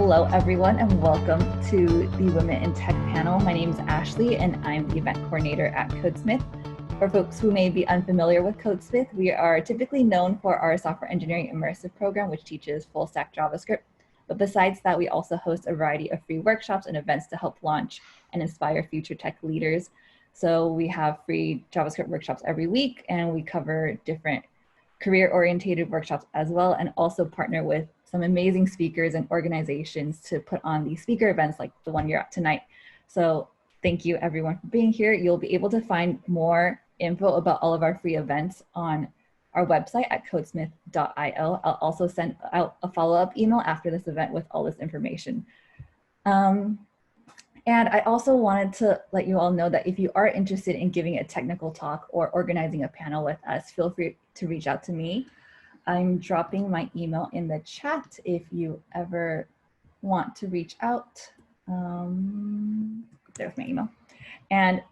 Hello, everyone, and welcome to the Women in Tech panel. My name is Ashley, and I'm the event coordinator at Codesmith. For folks who may be unfamiliar with Codesmith, we are typically known for our software engineering immersive program, which teaches full stack JavaScript. But besides that, we also host a variety of free workshops and events to help launch and inspire future tech leaders. So we have free JavaScript workshops every week, and we cover different career-oriented workshops as well, and also partner with some amazing speakers and organizations to put on these speaker events like the one you're at tonight. So thank you everyone for being here. You'll be able to find more info about all of our free events on our website at codesmith.io. I'll also send out a follow-up email after this event with all this information. And I also wanted to let you all know that if you are interested in giving a technical talk or organizing a panel with us, feel free to reach out to me. I'm dropping my email in the chat if you ever want to reach out. There's my email. And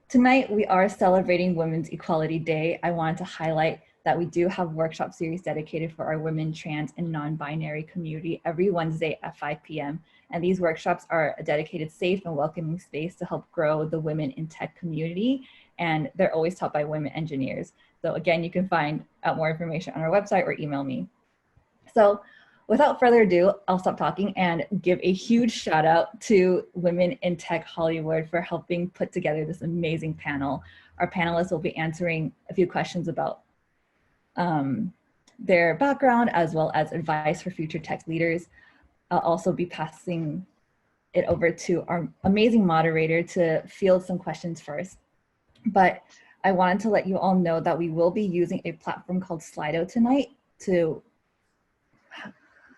tonight we are celebrating Women's Equality Day. I wanted to highlight that we do have workshop series dedicated for our women, trans, and non-binary community every Wednesday at 5 p.m. And these workshops are a dedicated, safe, and welcoming space to help grow the women in tech community. And they're always taught by women engineers. So again, you can find out more information on our website or email me. So without further ado, I'll stop talking and give a huge shout out to Women in Tech Hollywood for helping put together this amazing panel. Our panelists will be answering a few questions about their background as well as advice for future tech leaders. I'll also be passing it over to our amazing moderator to field some questions first. But I wanted to let you all know that we will be using a platform called Slido tonight to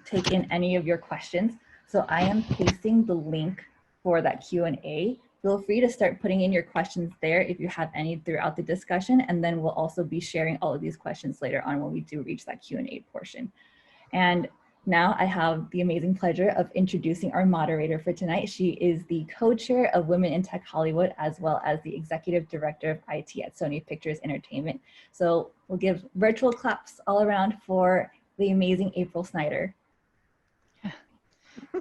take in any of your questions. So I am pasting the link for that Q&A. Feel free to start putting in your questions there if you have any throughout the discussion, and then we'll also be sharing all of these questions later on when we do reach that Q&A portion. And now I have the amazing pleasure of introducing our moderator for tonight. She is the co-chair of Women in Tech Hollywood, as well as the executive director of IT at Sony Pictures Entertainment. So we'll give virtual claps all around for the amazing April Snyder.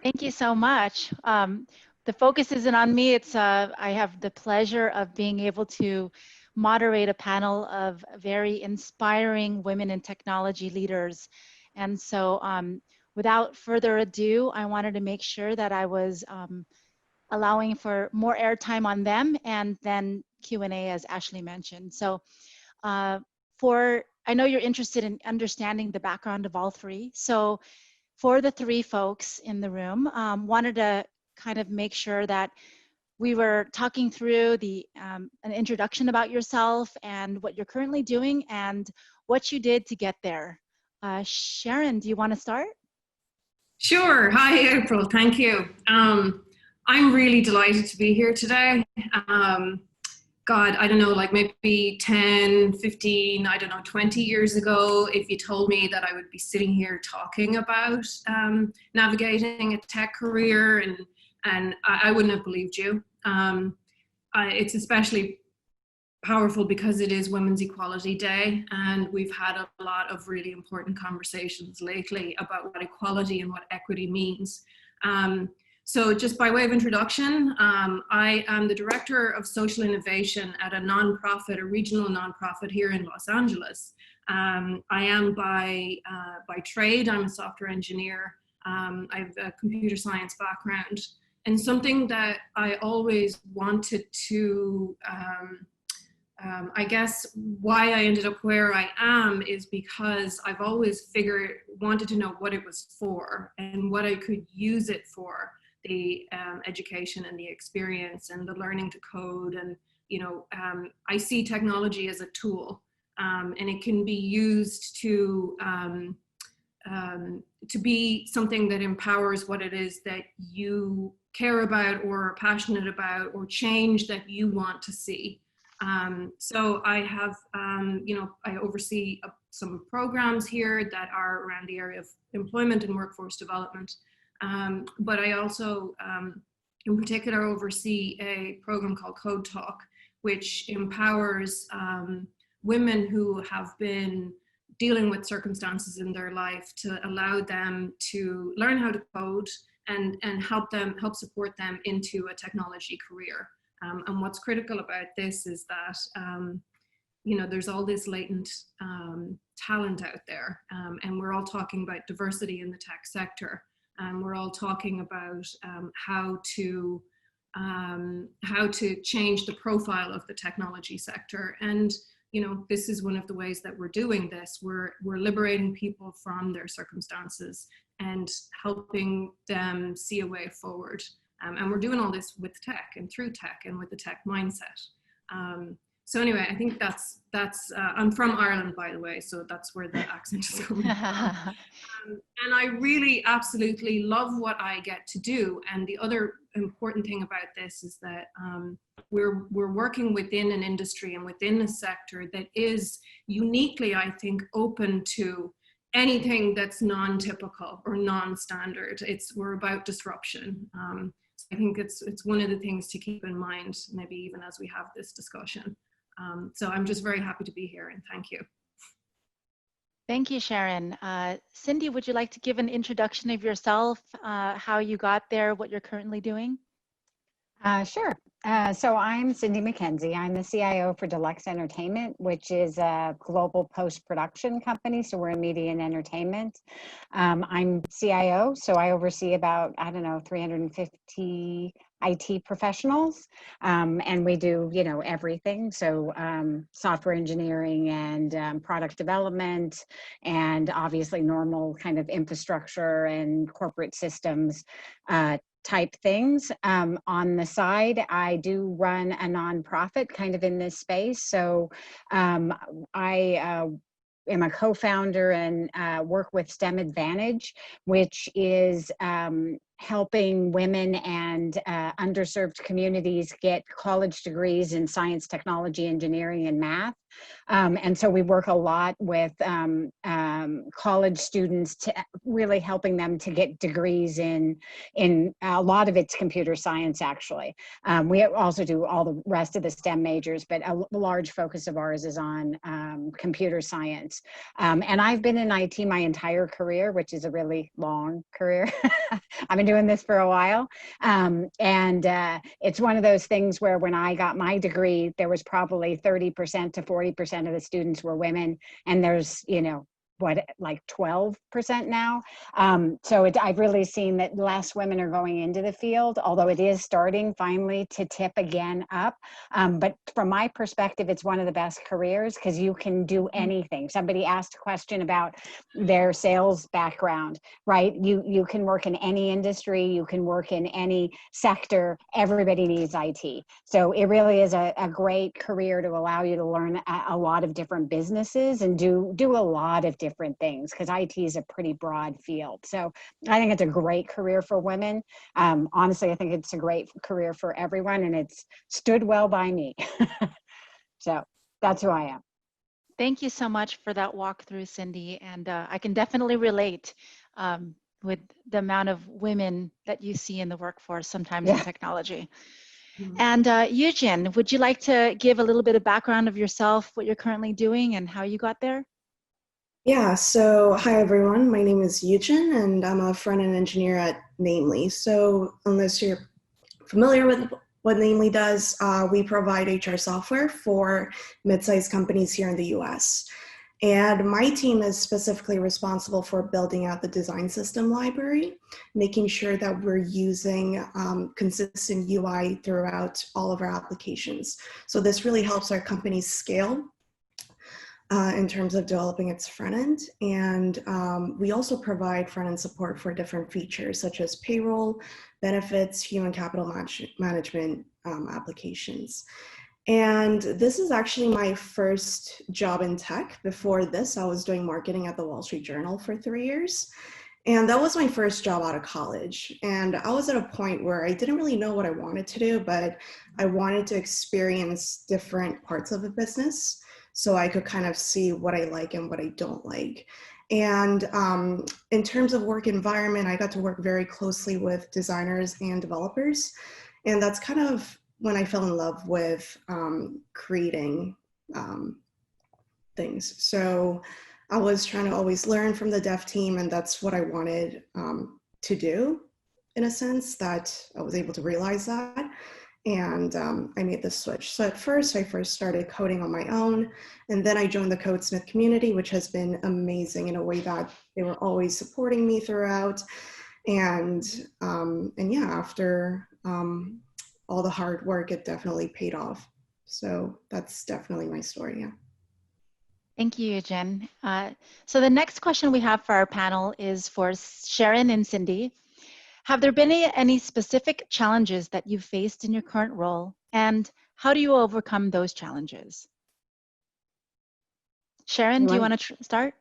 Thank you so much. The focus isn't on me. It's I have the pleasure of being able to moderate a panel of very inspiring women in technology leaders. And so without further ado, I wanted to make sure that I was allowing for more airtime on them and then Q&A, as Ashley mentioned. So I know you're interested in understanding the background of all three. So for the three folks in the room, wanted to kind of make sure that we were talking through an introduction about yourself and what you're currently doing and what you did to get there. Sharon, do you want to start? Sure. Hi, April. Thank you. I'm really delighted to be here today. God, I don't know, like maybe 10, 15, I don't know, 20 years ago, if you told me that I would be sitting here talking about navigating a tech career, and I wouldn't have believed you. It's especially powerful because it is Women's Equality Day, and we've had a lot of really important conversations lately about what equality and what equity means. So just by way of introduction, I am the director of social innovation at a nonprofit, a regional nonprofit here in Los Angeles. I am by trade, I'm a software engineer. I have a computer science background, and something that I always wanted to, I guess why I ended up where I am is because I've always wanted to know what it was for and what I could use it for. The education and the experience and the learning to code, and I see technology as a tool, and it can be used to be something that empowers what it is that you care about or are passionate about, or change that you want to see. So I have, I oversee some programs here that are around the area of employment and workforce development. But I also, in particular, oversee a program called Codetalk, which empowers women who have been dealing with circumstances in their life to allow them to learn how to code, and help support them into a technology career. And what's critical about this is that you know, there's all this latent talent out there, and we're all talking about diversity in the tech sector. We're all talking about how to change the profile of the technology sector. And, you know, this is one of the ways that we're doing this. We're liberating people from their circumstances and helping them see a way forward. And we're doing all this with tech and through tech and with the tech mindset. So anyway, I think that's I'm from Ireland, by the way, so that's where the accent is coming from. And I really absolutely love what I get to do. And the other important thing about this is that we're working within an industry and within a sector that is uniquely, I think, open to anything that's non-typical or non-standard. We're about disruption. So I think it's one of the things to keep in mind, maybe even as we have this discussion. So I'm just very happy to be here, and thank you. Thank you, Sharon. Cindy, would you like to give an introduction of yourself, how you got there, what you're currently doing? Sure. So I'm Cindy McKenzie. I'm the CIO for Deluxe Entertainment, which is a global post-production company. So we're in media and entertainment. I'm CIO, so I oversee about, 350 IT professionals, and we do, everything. So software engineering and product development, and obviously normal kind of infrastructure and corporate systems type things. On the side, I do run a nonprofit kind of in this space. So I am a co-founder and work with STEM Advantage, which is helping women and underserved communities get college degrees in science, technology, engineering, and math. And so we work a lot with college students to really helping them to get degrees in a lot of it's computer science, actually. We also do all the rest of the STEM majors, but a large focus of ours is on computer science. And I've been in IT my entire career, which is a really long career. I've been doing this for a while. And it's one of those things where when I got my degree, there was probably 30% to 40% of the students were women. And there's, like 12% now. So I've really seen that less women are going into the field, although it is starting finally to tip again up. But from my perspective, it's one of the best careers because you can do anything. Somebody asked a question about their sales background, right? You can work in any industry, you can work in any sector, everybody needs IT. So it really is a great career to allow you to learn a lot of different businesses and do a lot of different things, because IT is a pretty broad field. So I think it's a great career for women. Honestly, I think it's a great career for everyone, and it's stood well by me. So that's who I am. Thank you so much for that walkthrough, Cindy. And I can definitely relate with the amount of women that you see in the workforce sometimes in technology. And Eugene, would you like to give a little bit of background of yourself, what you're currently doing and how you got there? Yeah, so hi everyone, my name is Eugene and I'm a front-end engineer at Namely. So unless you're familiar with what Namely does, we provide HR software for mid-sized companies here in the US. And my team is specifically responsible for building out the design system library, making sure that we're using consistent UI throughout all of our applications. So this really helps our companies scale in terms of developing its front end. And we also provide front end support for different features such as payroll, benefits, human capital management applications. And this is actually my first job in tech. Before this, I was doing marketing at the Wall Street Journal for 3 years. And that was my first job out of college. And I was at a point where I didn't really know what I wanted to do, but I wanted to experience different parts of a business so I could kind of see what I like and what I don't like. And in terms of work environment, I got to work very closely with designers and developers. And that's kind of when I fell in love with creating things. So I was trying to always learn from the dev team, and that's what I wanted to do in a sense, that I was able to realize that. And I made the switch. So at first, I started coding on my own, and then I joined the Codesmith community, which has been amazing in a way that they were always supporting me throughout. And yeah, after all the hard work, it definitely paid off. So that's definitely my story, yeah. Thank you, Jen. So the next question we have for our panel is for Sharon and Cindy. Have there been any specific challenges that you've faced in your current role, and how do you overcome those challenges? Sharon, do you want to start?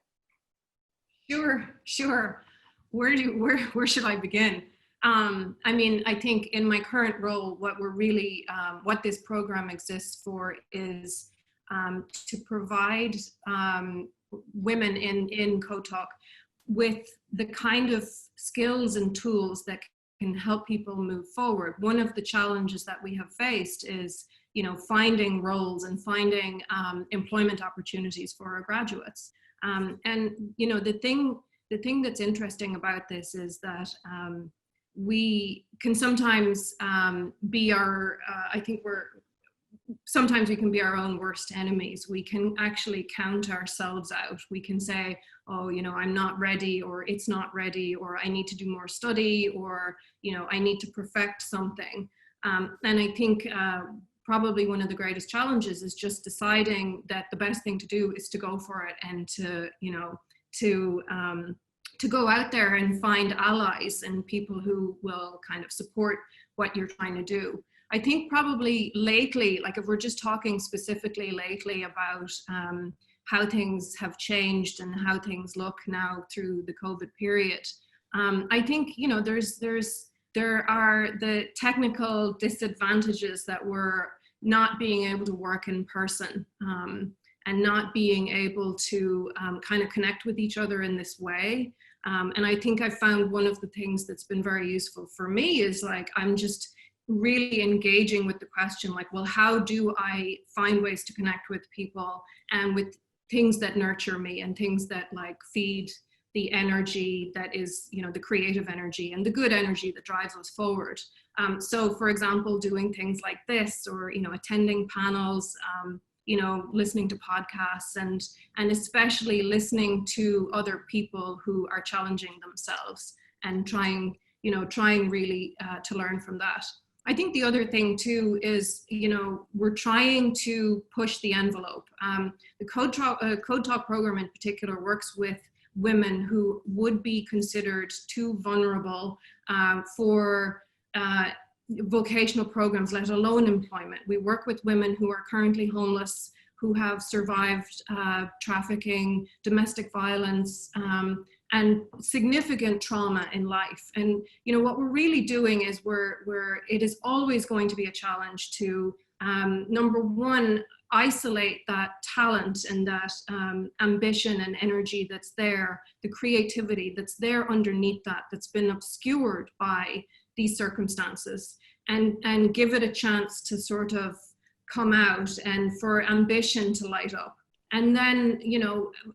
Sure. Where should I begin? I mean, I think in my current role, what we're really, what this program exists for is to provide women in Codetalk with the kind of skills and tools that can help people move forward. One of the challenges that we have faced is, finding roles and finding employment opportunities for our graduates. And the thing that's interesting about this is that we can sometimes be sometimes we can be our own worst enemies. We can actually count ourselves out. We can say, oh, I'm not ready, or it's not ready, or I need to do more study, or, I need to perfect something. And I think probably one of the greatest challenges is just deciding that the best thing to do is to go for it, and to go out there and find allies and people who will kind of support what you're trying to do. I think probably lately, like if we're just talking specifically lately about how things have changed and how things look now through the COVID period, I think, there are the technical disadvantages that we're not being able to work in person and not being able to kind of connect with each other in this way. And I think I found one of the things that's been very useful for me is like, I'm just really engaging with the question, like, well, how do I find ways to connect with people and with things that nurture me and things that like feed the energy that is, the creative energy and the good energy that drives us forward. So for example, doing things like this, or, attending panels, listening to podcasts, and especially listening to other people who are challenging themselves and trying really to learn from that. I think the other thing too is, we're trying to push the envelope. The Codetalk program in particular works with women who would be considered too vulnerable for vocational programs, let alone employment. We work with women who are currently homeless, who have survived trafficking, domestic violence, and significant trauma in life. And what we're really doing is it is always going to be a challenge to number one, isolate that talent and that ambition and energy that's there, the creativity that's there underneath that's been obscured by these circumstances, and give it a chance to sort of come out and for ambition to light up. And then,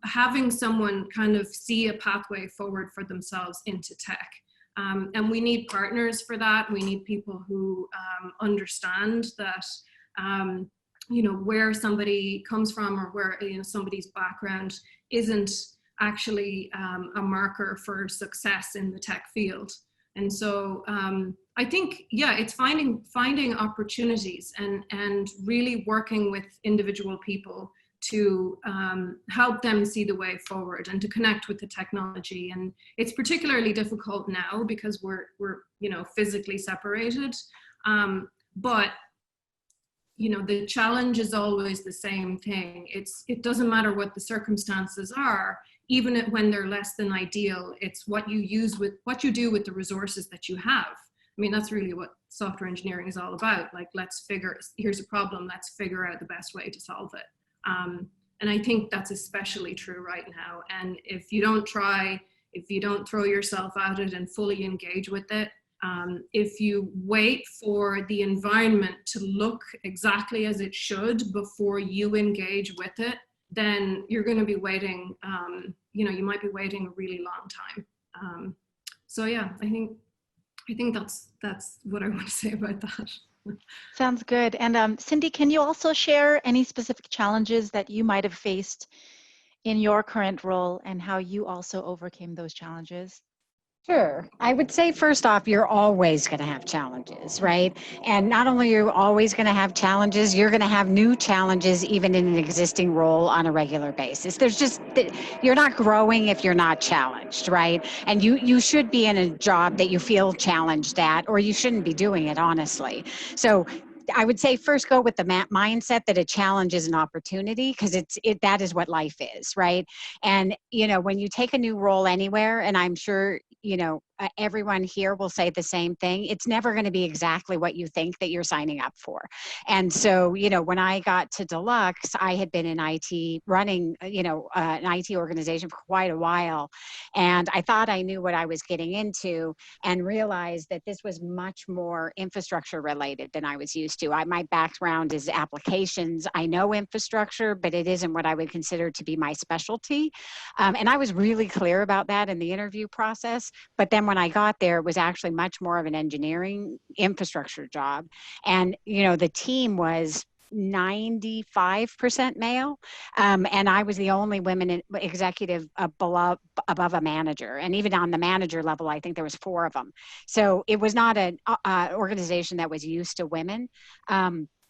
having someone kind of see a pathway forward for themselves into tech. And we need partners for that. We need people who understand that, where somebody comes from, or where, somebody's background isn't actually a marker for success in the tech field. And so I think, yeah, it's finding opportunities and really working with individual people to help them see the way forward and to connect with the technology. And it's particularly difficult now because we're physically separated. But the challenge is always the same thing. It doesn't matter what the circumstances are, even when they're less than ideal. It's what you do with the resources that you have. I mean, that's really what software engineering is all about. Like, here's a problem, let's figure out the best way to solve it. And I think that's especially true right now. And if you don't try, if you don't throw yourself at it and fully engage with it, if you wait for the environment to look exactly as it should before you engage with it, then you're going to be waiting, you might be waiting a really long time. So yeah, I think I think that's what I want to say about that. Sounds good. And Cindy, can you also share any specific challenges that you might have faced in your current role and how you also overcame those challenges? Sure. I would say first off, you're always going to have challenges, right? And not only are you always going to have challenges, you're going to have new challenges even in an existing role on a regular basis. There's just, you're not growing if you're not challenged, right? And you should be in a job that you feel challenged at, or you shouldn't be doing it, honestly. So I would say first go with the mindset that a challenge is an opportunity, because that is what life is, right? And when you take a new role anywhere, and I'm sure everyone here will say the same thing, it's never going to be exactly what you think that you're signing up for. And so when I got to Deluxe, I had been in IT running an IT organization for quite a while, and I thought I knew what I was getting into, and realized that this was much more infrastructure related than I was used to. My background is applications. I know infrastructure, but it isn't what I would consider to be my specialty. And I was really clear about that in the interview process. But then when I got there, it was actually much more of an engineering infrastructure job. And, the team was 95% male. And I was the only women executive above a manager. And even on the manager level, I think there was 4 of them. So it was not an organization that was used to women.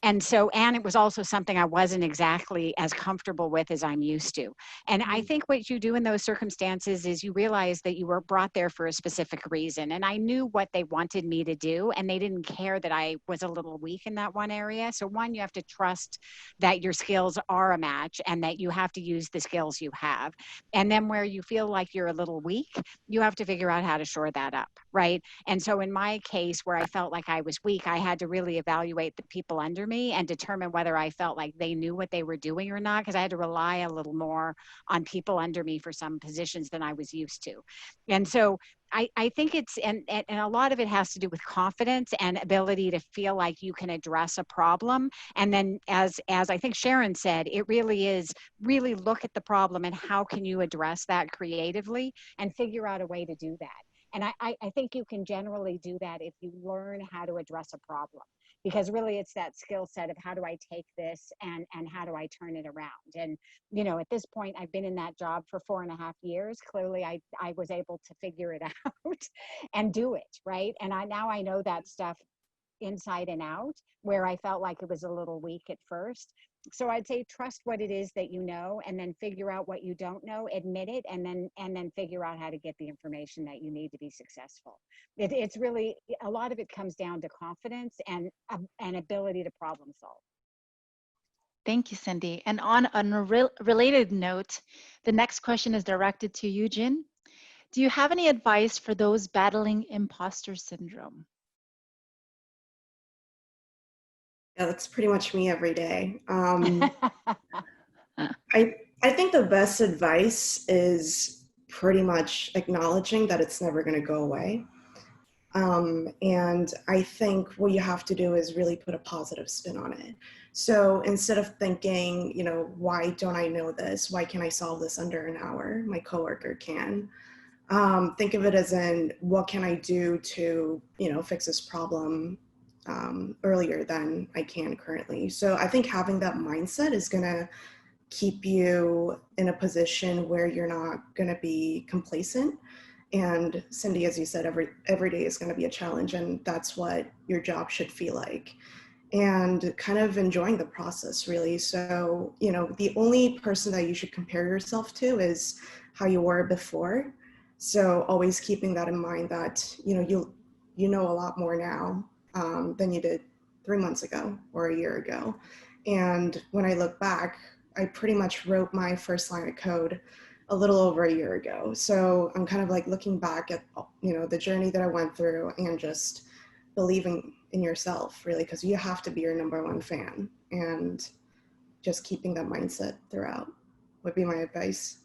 And it was also something I wasn't exactly as comfortable with as I'm used to. And I think what you do in those circumstances is you realize that you were brought there for a specific reason. And I knew what they wanted me to do, and they didn't care that I was a little weak in that one area. So one, you have to trust that your skills are a match and that you have to use the skills you have. And then where you feel like you're a little weak, you have to figure out how to shore that up, right? And so in my case, where I felt like I was weak, I had to really evaluate the people under me and determine whether I felt like they knew what they were doing or not, because I had to rely a little more on people under me for some positions than I was used to. And so I think it's, and a lot of it has to do with confidence and ability to feel like you can address a problem. And then as I think Sharon said, it really is really look at the problem and how can you address that creatively and figure out a way to do that. And I think you can generally do that if you learn how to address a problem, because really it's that skill set of how do I take this and how do I turn it around. And, at this point, I've been in that job for 4.5 years. Clearly, I was able to figure it out and do it, right? And now I know that stuff inside and out, where I felt like it was a little weak at first. So I'd say trust what it is that you know, and then figure out what you don't know, admit it, and then figure out how to get the information that you need to be successful. It's really, a lot of it comes down to confidence and an ability to problem solve. Thank you, Cindy. And on a related note, the next question is directed to you, Jin. Do you have any advice for those battling imposter syndrome? Yeah, that's pretty much me every day. I think the best advice is pretty much acknowledging that it's never going to go away. And I think what you have to do is really put a positive spin on it. So instead of thinking, why don't I know this? Why can't I solve this under an hour? My coworker can. Think of it as in, what can I do to, fix this problem earlier than I can currently. So I think having that mindset is going to keep you in a position where you're not going to be complacent. And Cindy, as you said, every day is going to be a challenge, and that's what your job should feel like. And kind of enjoying the process, really. So, the only person that you should compare yourself to is how you were before. So always keeping that in mind that, you know a lot more now than you did 3 months ago or a year ago. And when I look back, I pretty much wrote my first line of code a little over a year ago. So I'm kind of like looking back at, the journey that I went through and just believing in yourself, really, because you have to be your #1 fan, and just keeping that mindset throughout would be my advice.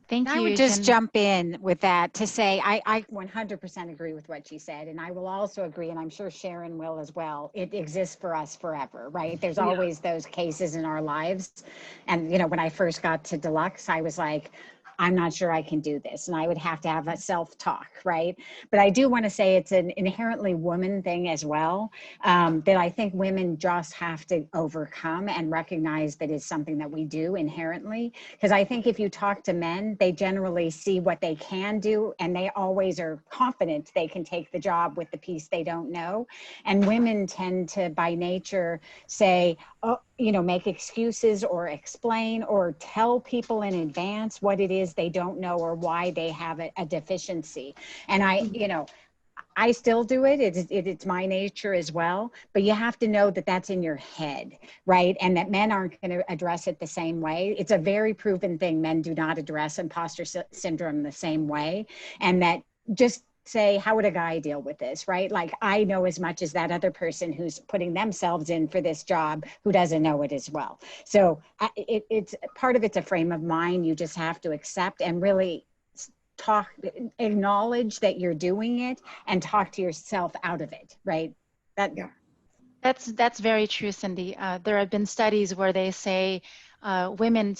Thank you. I would just jump in with that to say, I 100% agree with what she said. And I will also agree, and I'm sure Sharon will as well, it exists for us forever, right? There's always those cases in our lives. And, when I first got to Deluxe, I was like, I'm not sure I can do this. And I would have to have a self-talk, right? But I do want to say it's an inherently woman thing as well, that I think women just have to overcome and recognize that it's something that we do inherently. Because I think if you talk to men, they generally see what they can do, and they always are confident they can take the job with the piece they don't know. And women tend to, by nature, say, oh, you know, make excuses or explain or tell people in advance what it is they don't know or why they have a deficiency. And I still do it. It's my nature as well. But you have to know that that's in your head, right? And that men aren't going to address it the same way. It's a very proven thing. Men do not address imposter syndrome the same way. And that just say, how would a guy deal with this, right? Like, I know as much as that other person who's putting themselves in for this job who doesn't know it as well. So it's part of it's a frame of mind you just have to accept and really acknowledge that you're doing it and talk to yourself out of it, right? That's very true, Cindy. There have been studies where they say women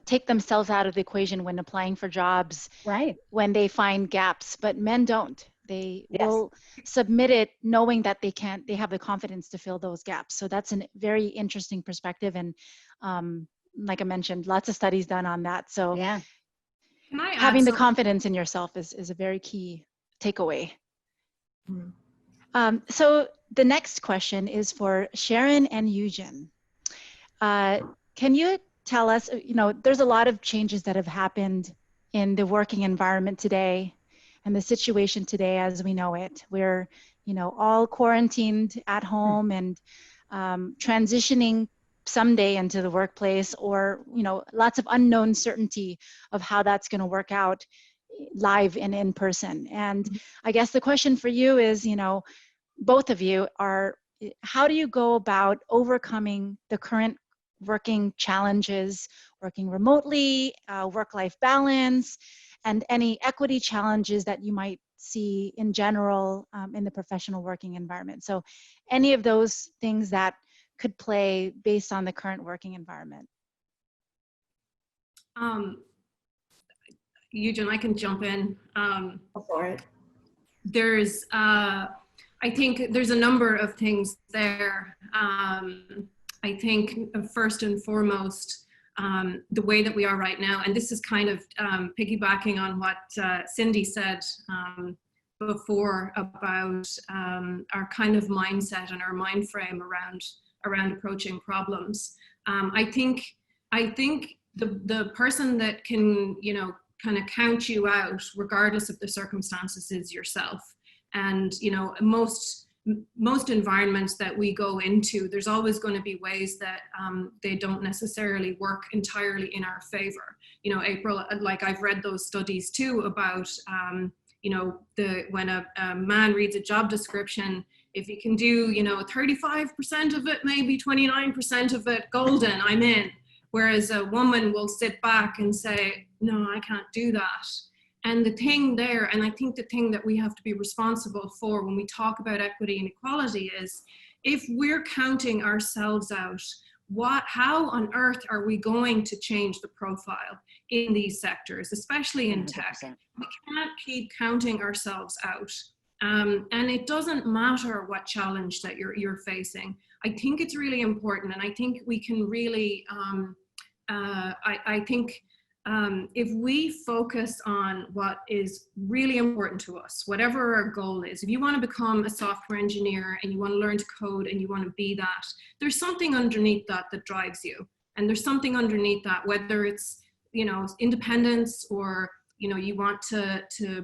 take themselves out of the equation when applying for jobs, right? When they find gaps, but men don't. They will submit it knowing that they have the confidence to fill those gaps. So that's a very interesting perspective. And like I mentioned, lots of studies done on that. So having the confidence in yourself is a very key takeaway. So the next question is for Sharon and Eugen. Can you tell us, there's a lot of changes that have happened in the working environment today and the situation today as we know it. We're, all quarantined at home and transitioning someday into the workplace, or, lots of unknown certainty of how that's going to work out live and in person. And I guess the question for you is, both of you how do you go about overcoming the current working challenges, working remotely, work-life balance, and any equity challenges that you might see in general in the professional working environment? So any of those things that could play based on the current working environment. Eugen, I can jump in. Go for it. There's, I think there's a number of things there. I think first and foremost, the way that we are right now, and this is kind of piggybacking on what Cindy said before about our kind of mindset and our mind frame around approaching problems. I think the person that can, kind of count you out regardless of the circumstances is yourself. And, most environments that we go into, there's always going to be ways that they don't necessarily work entirely in our favor. April, like I've read those studies too about, when a man reads a job description, if he can do, 35% of it, maybe 29% of it, golden, I'm in. Whereas a woman will sit back and say, no, I can't do that. And the thing there, and I think the thing that we have to be responsible for when we talk about equity and equality is, if we're counting ourselves out, how on earth are we going to change the profile in these sectors, especially in 100%. Tech? We can't keep counting ourselves out. And it doesn't matter what challenge that you're facing. I think it's really important, and I think we can really, I think if we focus on what is really important to us, whatever our goal is, if you want to become a software engineer and you want to learn to code and you want to be that, there's something underneath that drives you. And there's something underneath that, whether it's, independence, or, you want to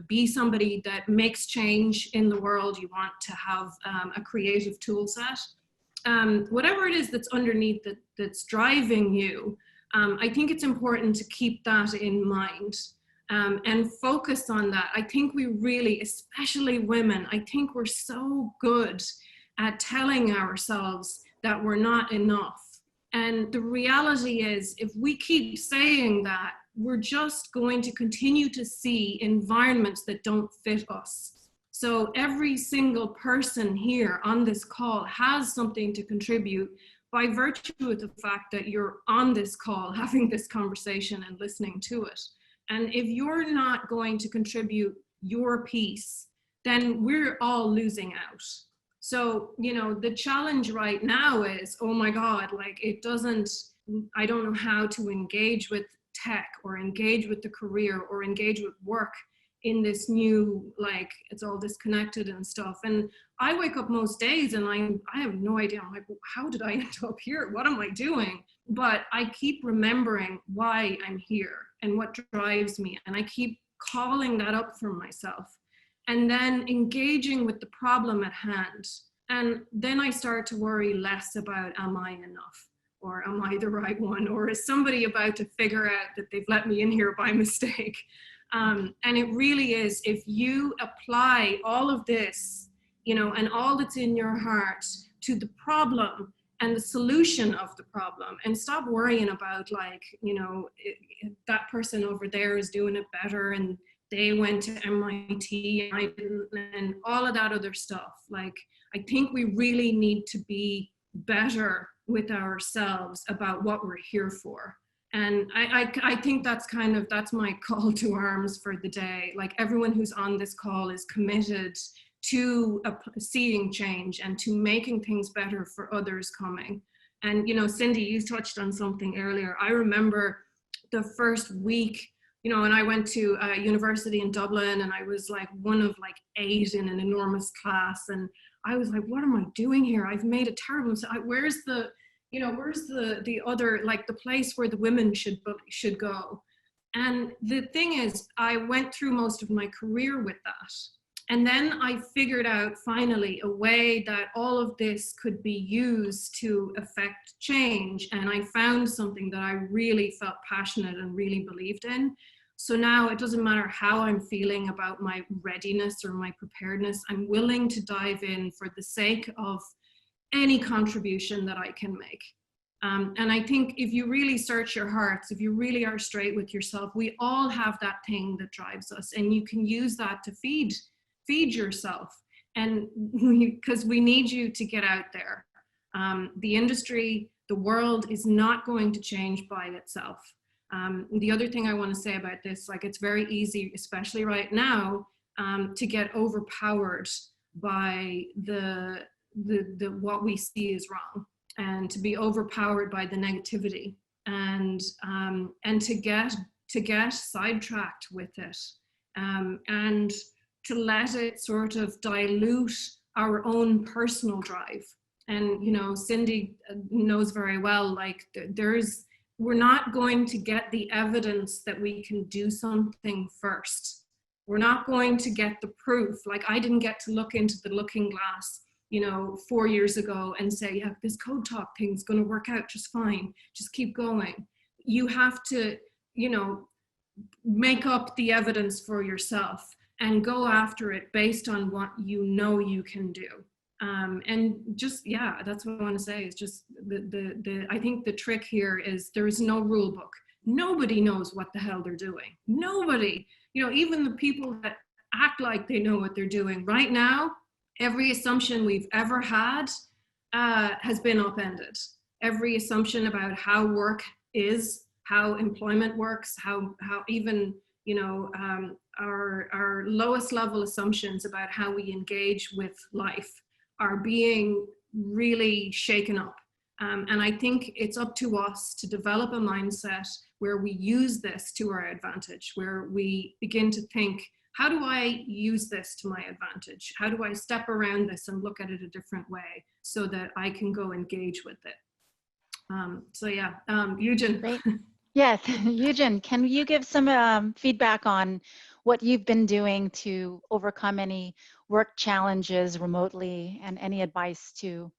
be somebody that makes change in the world, you want to have a creative tool set. Whatever it is that's underneath that's driving you, I think it's important to keep that in mind and focus on that. I think we really, especially women, I think we're so good at telling ourselves that we're not enough. And the reality is, if we keep saying that, we're just going to continue to see environments that don't fit us. So every single person here on this call has something to contribute, by virtue of the fact that you're on this call, having this conversation and listening to it. And if you're not going to contribute your piece, then we're all losing out. So, you know, the challenge right now is, oh my God, like I don't know how to engage with tech or engage with the career or engage with work in this new, like, it's all disconnected and stuff. And I wake up most days and I have no idea. I'm like, how did I end up here? What am I doing? But I keep remembering why I'm here and what drives me. And I keep calling that up for myself and then engaging with the problem at hand. And then I start to worry less about, am I enough? Or am I the right one? Or is somebody about to figure out that they've let me in here by mistake? And it really is, if you apply all of this, you know, and all that's in your heart to the problem and the solution of the problem, and stop worrying about, like, you know, that person over there is doing it better and they went to MIT and I didn't, and all of that other stuff. Like, I think we really need to be better with ourselves about what we're here for. And I think that's my call to arms for the day. Like, everyone who's on this call is committed to seeing change and to making things better for others coming. And, you know, Cindy, you touched on something earlier. I remember the first week, you know, and I went to a university in Dublin and I was like one of like 8 in an enormous class. And I was like, what am I doing here? I've made a terrible mistake. Where's the other, like, the place where the women should go? And the thing is, I went through most of my career with that. And then I figured out finally a way that all of this could be used to affect change. And I found something that I really felt passionate and really believed in. So now it doesn't matter how I'm feeling about my readiness or my preparedness, I'm willing to dive in for the sake of any contribution that I can make. And I think if you really search your hearts, if you really are straight with yourself, we all have that thing that drives us, and you can use that to feed yourself. And because we need you to get out there. The industry, the world is not going to change by itself. The other thing I want to say about this, like, it's very easy, especially right now, to get overpowered by the what we see is wrong, and to be overpowered by the negativity, and to get sidetracked with it, and to let it sort of dilute our own personal drive. And, you know, Cindy knows very well, like, we're not going to get the evidence that we can do something first. We're not going to get the proof. Like, I didn't get to look into the looking glass, you know, 4 years ago and say, yeah, this Codetalk thing's going to work out just fine. Just keep going. You have to, you know, make up the evidence for yourself and go after it based on what you know you can do. And just, yeah, that's what I want to say. Is just I think the trick here is there is no rule book. Nobody knows what the hell they're doing. Nobody, you know, even the people that act like they know what they're doing right now, every assumption we've ever had has been upended. Every assumption about how work is, how employment works, how even, you know, our lowest level assumptions about how we engage with life are being really shaken up. And I think it's up to us to develop a mindset where we use this to our advantage, where we begin to think, how do I use this to my advantage? How do I step around this and look at it a different way so that I can go engage with it? So yeah, Eugen. Great. Yes, Eugen, can you give some feedback on what you've been doing to overcome any work challenges remotely, and any advice to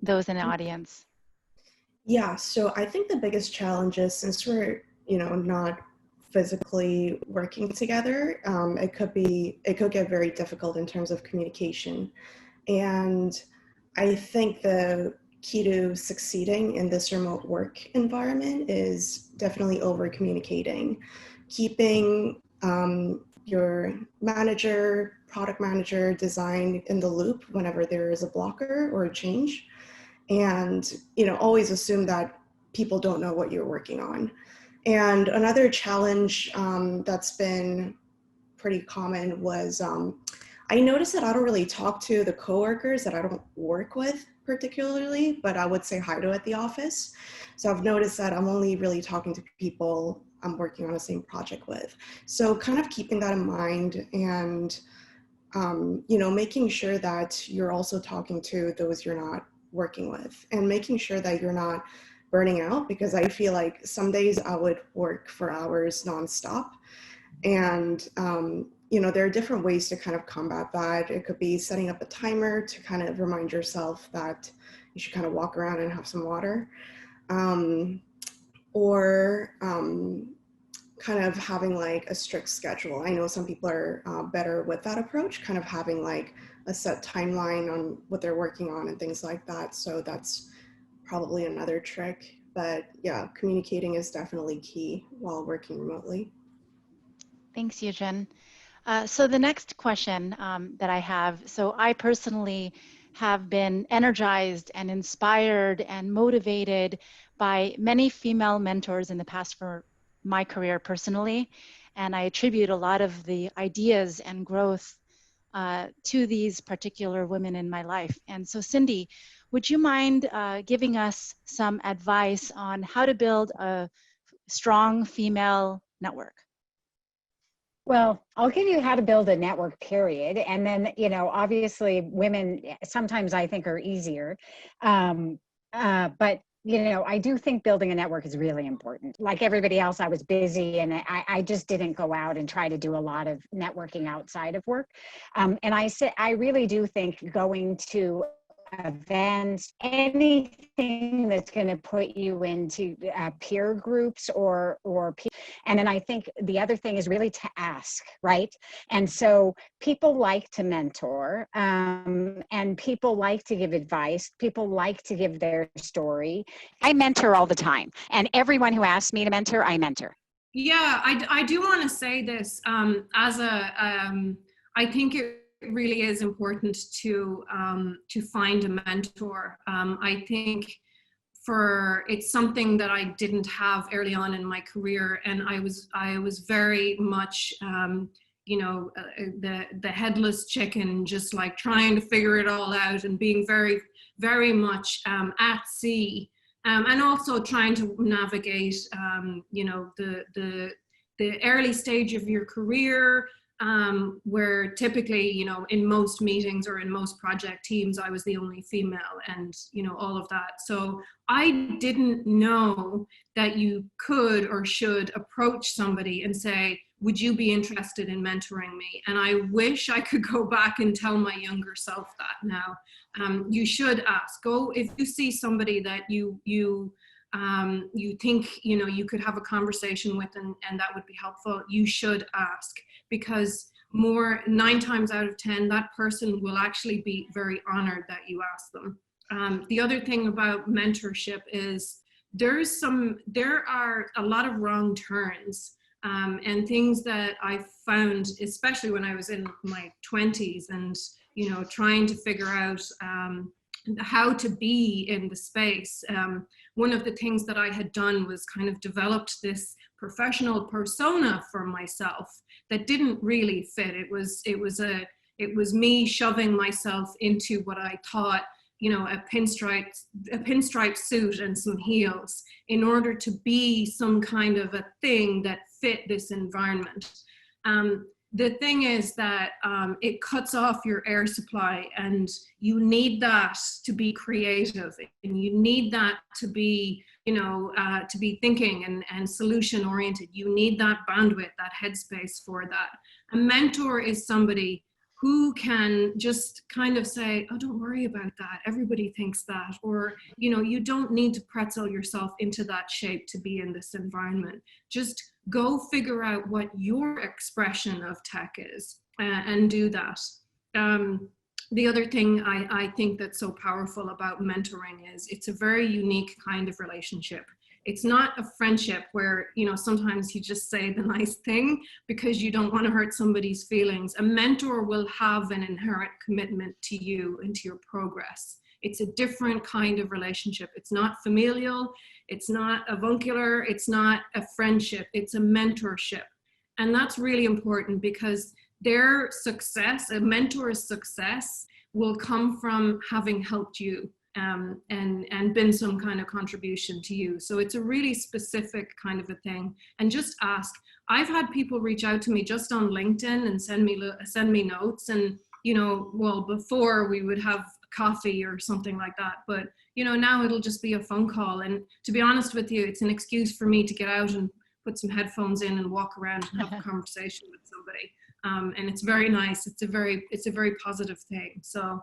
those in the audience? Yeah, so I think the biggest challenge is, since we're, you know, not physically working together, it could get very difficult in terms of communication. And I think the key to succeeding in this remote work environment is definitely over communicating, keeping your manager, product manager, design in the loop whenever there is a blocker or a change, and, you know, always assume that people don't know what you're working on. And another challenge that's been pretty common was I noticed that I don't really talk to the coworkers that I don't work with particularly, but I would say hi to at the office. So I've noticed that I'm only really talking to people I'm working on the same project with. So kind of keeping that in mind, and you know, making sure that you're also talking to those you're not working with, and making sure that you're not burning out, because I feel like some days I would work for hours nonstop. And you know, there are different ways to kind of combat that. It could be setting up a timer to kind of remind yourself that you should kind of walk around and have some water, or kind of having like a strict schedule. I know some people are better with that approach, kind of having like a set timeline on what they're working on and things like that. So that's probably another trick. But yeah, communicating is definitely key while working remotely. Thanks, Eugen. So the next question that I have, so I personally have been energized and inspired and motivated by many female mentors in the past for my career personally, and I attribute a lot of the ideas and growth to these particular women in my life. And so Cindy, would you mind giving us some advice on how to build a strong female network? Well, I'll give you how to build a network, period. And then, you know, obviously women sometimes I think are easier. But, you know, I do think building a network is really important. Like everybody else, I was busy and I just didn't go out and try to do a lot of networking outside of work. And I really do think going to events, anything that's going to put you into peer groups or and then I think the other thing is really to ask, right? And so people like to mentor, and people like to give advice. People like to give their story. I mentor all the time, and everyone who asks me to mentor, I mentor. Yeah, I do want to say this as a, I think it really is important to find a mentor. I think it's something that I didn't have early on in my career, and I was very much you know, the headless chicken, just like trying to figure it all out and being very much at sea, and also trying to navigate you know, the early stage of your career, where typically, you know, in most meetings or in most project teams, I was the only female, and, you know, all of that. So I didn't know that you could or should approach somebody and say, would you be interested in mentoring me? And I wish I could go back and tell my younger self that now. You should ask. Go, if you see somebody that you think, you know, you could have a conversation with, and that would be helpful, you should ask, because 9 times out of 10, that person will actually be very honored that you ask them. The other thing about mentorship is there are a lot of wrong turns, and things that I found, especially when I was in my 20s and, you know, trying to figure out how to be in the space. One of the things that I had done was kind of developed this professional persona for myself that didn't really fit. It was me shoving myself into what I thought, you know, a pinstripe suit and some heels in order to be some kind of a thing that fit this environment. The thing is that it cuts off your air supply, and you need that to be creative, and you need that to be, you know, to be thinking and solution oriented. You need that bandwidth, that headspace for that. A mentor is somebody who can just kind of say, oh, don't worry about that, everybody thinks that, or, you know, you don't need to pretzel yourself into that shape to be in this environment. Just go figure out what your expression of tech is, and do that. The other thing I think that's so powerful about mentoring is it's a very unique kind of relationship. It's not a friendship where, you know, sometimes you just say the nice thing because you don't want to hurt somebody's feelings. A mentor will have an inherent commitment to you and to your progress. It's a different kind of relationship. It's not familial, it's not avuncular, it's not a friendship, it's a mentorship. And that's really important because their success, a mentor's success, will come from having helped you and been some kind of contribution to you. So it's a really specific kind of a thing. And just ask. I've had people reach out to me just on LinkedIn and send me notes. And, you know, well, before we would have coffee or something like that. But, you know, now it'll just be a phone call. And to be honest with you, it's an excuse for me to get out and put some headphones in and walk around and have a conversation with somebody. And it's very nice. It's a very positive thing. So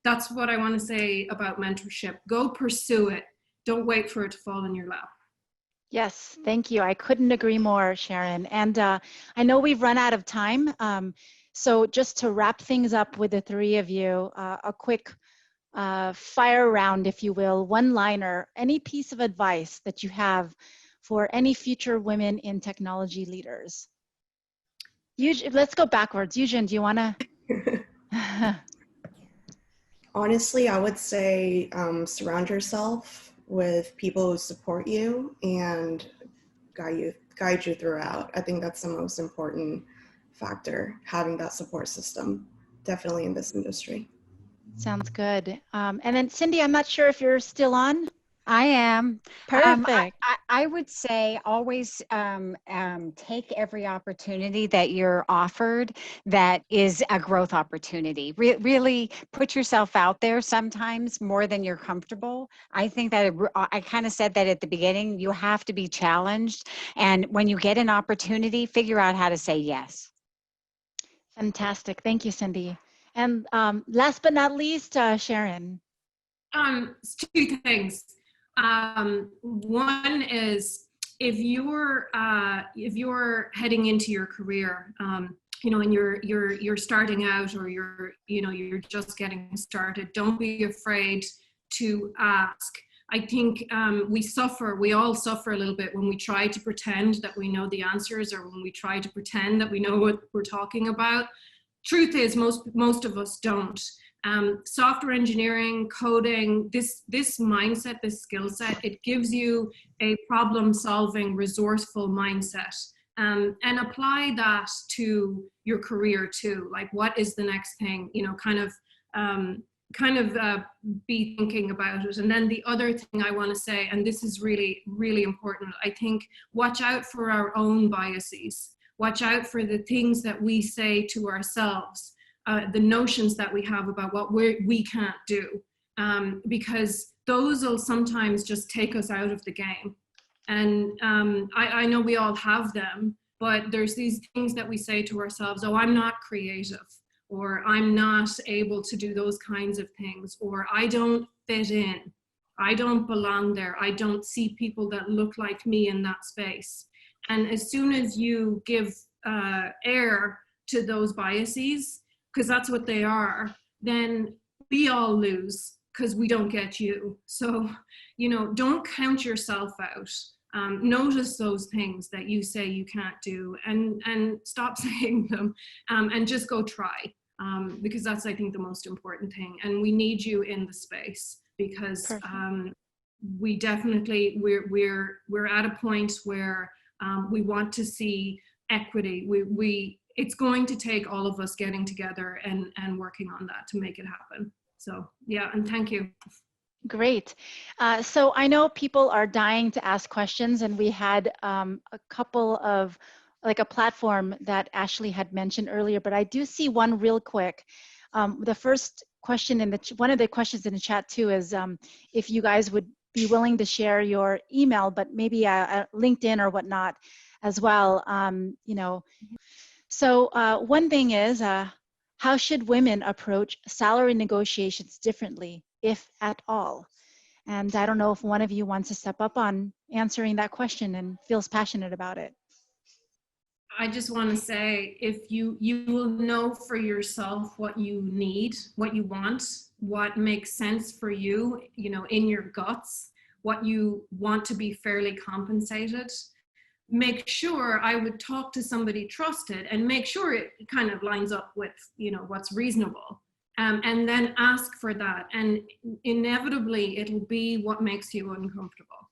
that's what I want to say about mentorship. Go pursue it. Don't wait for it to fall in your lap. Yes, thank you. I couldn't agree more, Sharon. And I know we've run out of time. So just to wrap things up with the three of you, a quick fire round, if you will, one-liner, any piece of advice that you have for any future women in technology leaders. Let's go backwards. Eugen, do you want to? Honestly, I would say surround yourself with people who support you and guide you throughout. I think that's the most important factor, having that support system, definitely in this industry. Sounds good. And then Cindy, I'm not sure if you're still on. I am. Perfect. I would say always take every opportunity that you're offered that is a growth opportunity. Really put yourself out there sometimes more than you're comfortable. I think that I kind of said that at the beginning, you have to be challenged. And when you get an opportunity, figure out how to say yes. Fantastic. Thank you, Cindy. And last but not least, Sharon. Two things. One is if you're heading into your career, you know, and you're starting out, or you're just getting started, don't be afraid to ask. I think we all suffer a little bit when we try to pretend that we know the answers, or when we try to pretend that we know what we're talking about. Truth is, most of us don't. Software engineering, coding, this mindset, this skill set, it gives you a problem-solving, resourceful mindset, and apply that to your career too. Like, what is the next thing? You know, kind of be thinking about it. And then the other thing I want to say, and this is really, really important, I think, watch out for our own biases. Watch out for the things that we say to ourselves. The notions that we have about what we can't do, because those will sometimes just take us out of the game. And I know we all have them, but there's these things that we say to ourselves, oh, I'm not creative, or I'm not able to do those kinds of things, or I don't fit in, I don't belong there, I don't see people that look like me in that space. And as soon as you give air to those biases, because that's what they are, then we all lose because we don't get you. So, you know, don't count yourself out. Notice those things that you say you can't do, and stop saying them, and just go try, because that's, I think, the most important thing. And we need you in the space, because we definitely, we're at a point where we want to see equity. It's going to take all of us getting together and working on that to make it happen. So yeah, and thank you. Great. So I know people are dying to ask questions, and we had a couple of, like, a platform that Ashley had mentioned earlier, but I do see one real quick. The first question one of the questions in the chat too is if you guys would be willing to share your email, but maybe a LinkedIn or whatnot as well, you know. So one thing is, how should women approach salary negotiations differently, if at all? And I don't know if one of you wants to step up on answering that question and feels passionate about it. I just want to say, if you will know for yourself what you need, what you want, what makes sense for you, you know, in your guts, what you want to be fairly compensated. Make sure, I would talk to somebody trusted and make sure it kind of lines up with, you know, what's reasonable. and then ask for that. And inevitably, it'll be what makes you uncomfortable.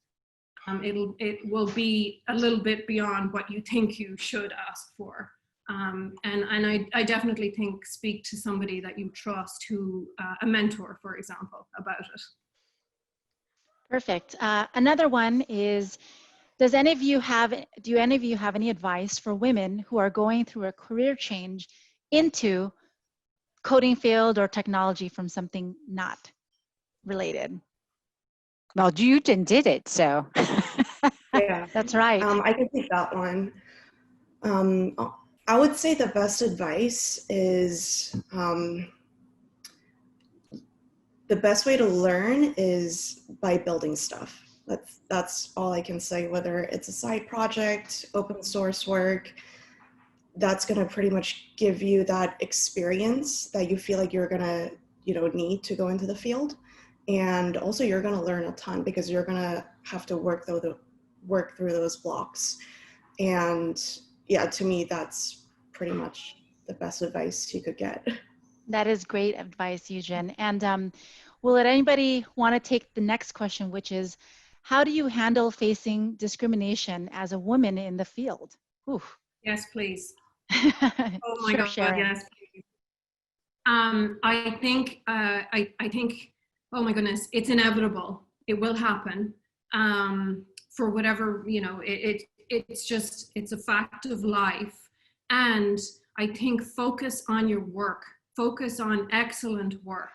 It will be a little bit beyond what you think you should ask for. And I definitely think speak to somebody that you trust, who a mentor, for example, about it. Perfect. Another one is, do any of you have any advice for women who are going through a career change into coding field or technology from something not related? Well, Eugen did it, so. Yeah, That's right. I can take that one. I would say the best advice is the best way to learn is by building stuff. That's all I can say, whether it's a side project, open source work, that's going to pretty much give you that experience that you feel like you're going to, need to go into the field. And also you're going to learn a ton because you're going to have to work through those blocks. And yeah, to me, that's pretty much the best advice you could get. That is great advice, Eugen. And will anybody want to take the next question, which is, how do you handle facing discrimination as a woman in the field? Oof. Yes, please. Oh my God, Sharon. yes, please. I think, oh my goodness, it's inevitable. It will happen. For whatever, it's a fact of life. And I think focus on your work, focus on excellent work.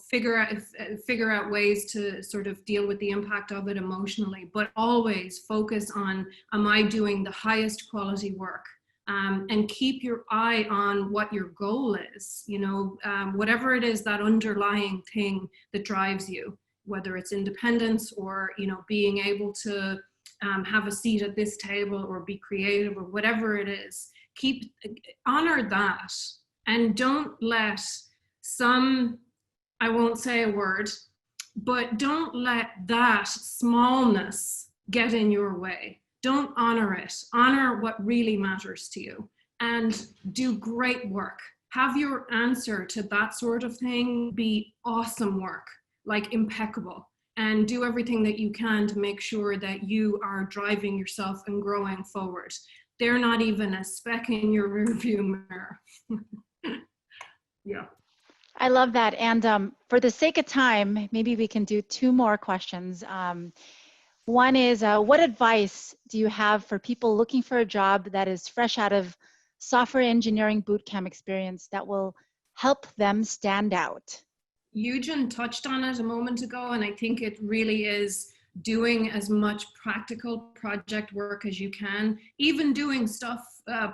Figure out ways to sort of deal with the impact of it emotionally, but always focus on, am I doing the highest quality work? And keep your eye on what your goal is, whatever it is, that underlying thing that drives you, whether it's independence or, being able to have a seat at this table or be creative or whatever it is. Honor that, and don't let I won't say a word, but don't let that smallness get in your way. Don't honor it. Honor what really matters to you and do great work. Have your answer to that sort of thing be awesome work, like impeccable, and do everything that you can to make sure that you are driving yourself and growing forward. They're not even a speck in your rearview mirror. Yeah. I love that. And for the sake of time, maybe we can do two more questions. One is, what advice do you have for people looking for a job that is fresh out of software engineering bootcamp experience that will help them stand out? Eugen touched on it a moment ago, and I think it really is doing as much practical project work as you can, even doing stuff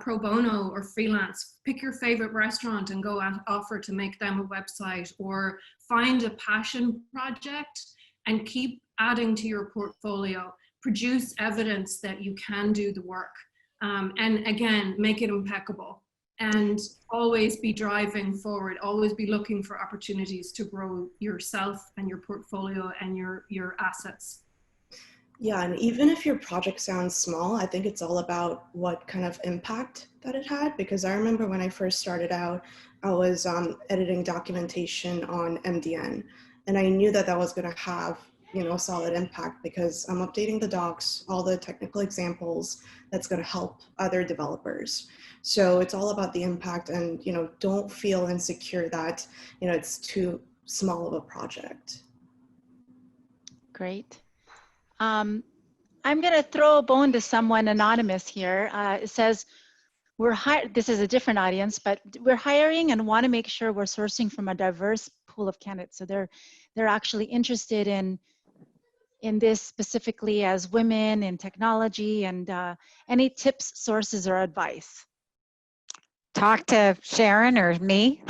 pro bono or freelance. Pick your favorite restaurant and go offer to make them a website, or find a passion project and keep adding to your portfolio. Produce evidence that you can do the work. And again, make it impeccable. And always be driving forward, always be looking for opportunities to grow yourself and your portfolio and your assets. Yeah, and even if your project sounds small, I think it's all about what kind of impact that it had. Because I remember when I first started out, I was editing documentation on MDN, and I knew that was going to have a solid impact because I'm updating the docs, all the technical examples that's going to help other developers. So it's all about the impact, and don't feel insecure that it's too small of a project. Great. I'm going to throw a bone to someone anonymous here. It says, this is a different audience, but we're hiring and want to make sure we're sourcing from a diverse pool of candidates. So they're actually interested in this specifically as women in technology, and any tips, sources, or advice? Talk to Sharon or me.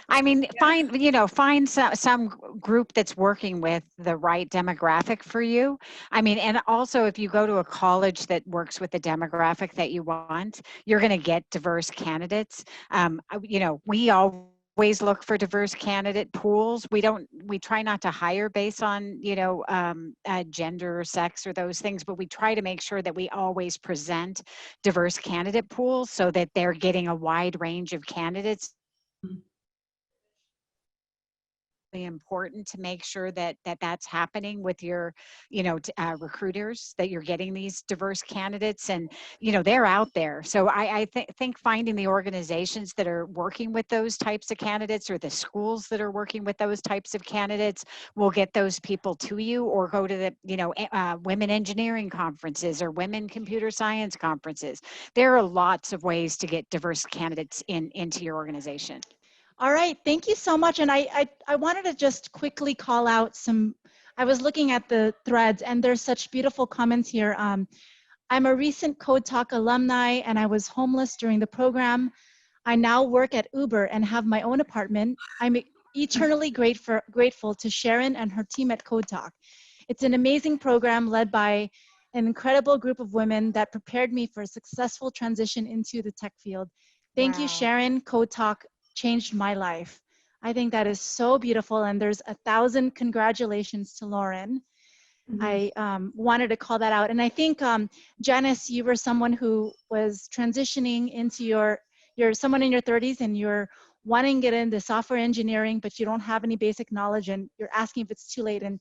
I mean, find some group that's working with the right demographic for you. I mean, and also if you go to a college that works with the demographic that you want, you're going to get diverse candidates. We already always look for diverse candidate pools. We try not to hire based on, gender or sex or those things, but we try to make sure that we always present diverse candidate pools so that they're getting a wide range of candidates. Important to make sure that's happening with your recruiters, that you're getting these diverse candidates, and they're out there. So I think finding the organizations that are working with those types of candidates, or the schools that are working with those types of candidates, will get those people to you, or go to the women engineering conferences or women computer science conferences. There are lots of ways to get diverse candidates into your organization. All right, thank you so much. And I wanted to just quickly call out some, I was looking at the threads and there's such beautiful comments here. I'm a recent Codetalk alumni and I was homeless during the program. I now work at Uber and have my own apartment. I'm eternally grateful to Sharon and her team at Codetalk. It's an amazing program led by an incredible group of women that prepared me for a successful transition into the tech field. Thank you, Sharon. Codetalk changed my life. I think that is so beautiful, and there's 1,000 congratulations to Lauren. I wanted to call that out. And I think, Janice, you were someone who was transitioning into you're someone in your 30s and you're wanting to get into software engineering, but you don't have any basic knowledge and you're asking if it's too late. And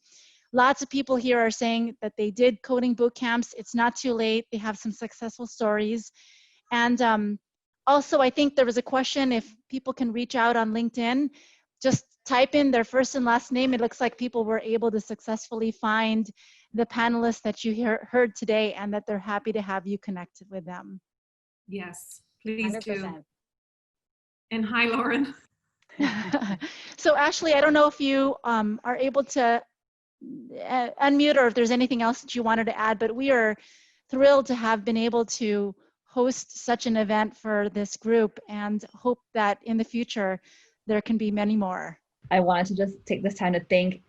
lots of people here are saying that they did coding boot camps. It's not too late. They have some successful stories. And also, I think there was a question if people can reach out on LinkedIn, just type in their first and last name. It looks like people were able to successfully find the panelists that you heard today, and that they're happy to have you connected with them. Yes, please 100%. do. And hi, Lauren. So Ashley, I don't know if you are able to unmute or if there's anything else that you wanted to add, but we are thrilled to have been able to host such an event for this group and hope that in the future there can be many more. I wanted to just take this time to thank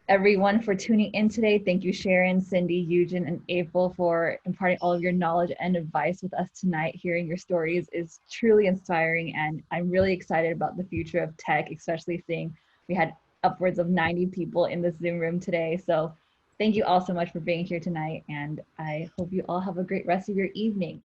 everyone for tuning in today. Thank you, Sharon, Cindy, Eugen, and April for imparting all of your knowledge and advice with us tonight. Hearing your stories is truly inspiring, and I'm really excited about the future of tech, especially seeing we had upwards of 90 people in this Zoom room today. So thank you all so much for being here tonight, and I hope you all have a great rest of your evening.